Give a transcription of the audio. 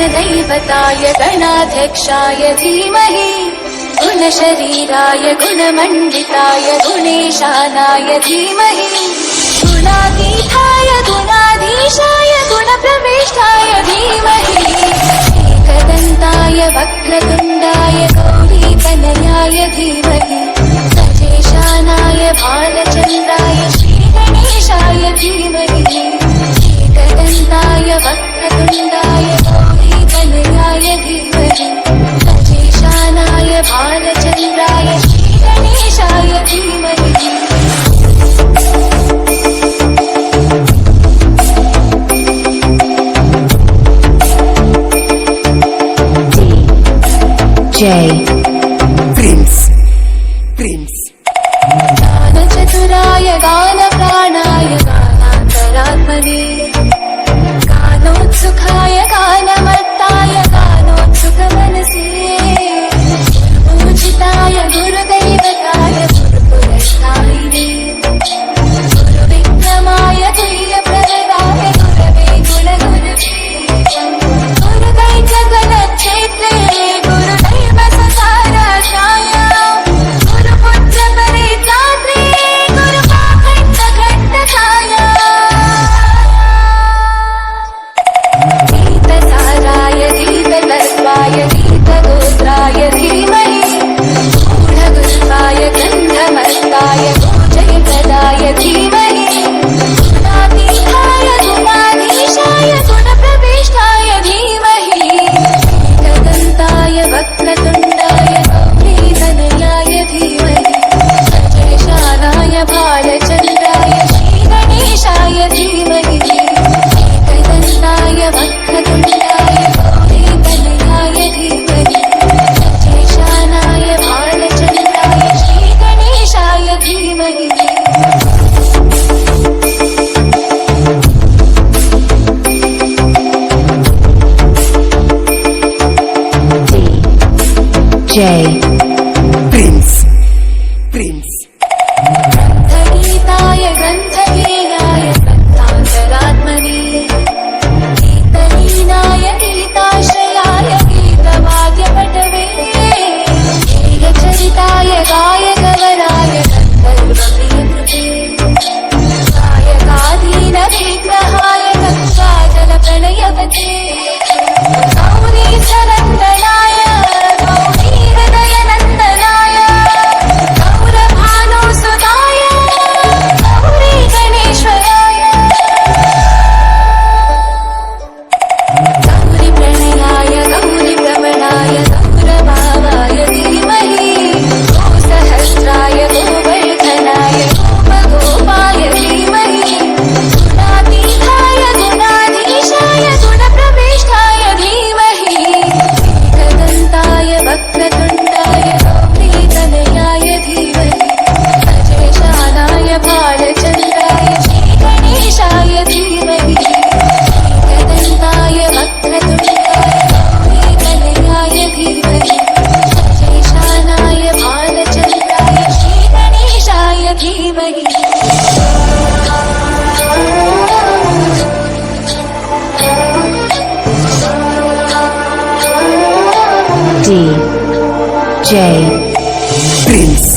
गणदैवताय गणाध्यक्षाय धीमहि गुणशरीराय गुणमण्डिताय गुणेशानाय धीमहि गुणातीताय गुणाधीशाय गुणप्रविष्टाय धीमहि एकदन्ताय वक्रतुण्डाय गौरीतनयाय धीमहि सचेशानाय भालचन्द्राय श्रीगणेशाय धीमहि एकदन्ताय वक्रतुण्डाय गौरीतनयाय धीमहि सचेशानाय भालचन्द्राय श्रीगणेशाय धीमहि Prince गानचतुराय गानप्राणाय गानान्तरात्मने गानोत्सुकाय गानमत्ताय गानोत्सुकमनसे पूजिताय गुरुदैवताय गुरुपुरस्तायिने गुरुविक्रमाय तुल्यप्रवराय गुरवे गुणगुरवे गुरुदैत्यगणक्षेत्रे Prince गन्धगीताय गन्धगेयाय गन्धान्तरात्मने गीतलीनाय गीताश्रयाय गीतवाद्यपटवे गेयचरिताय गायकवराय गन्धर्वप्रियकृते गायकाधीनविग्रहाय गङ्गाजलप्रणयवते गौरीसनन्दनाय DJ Prince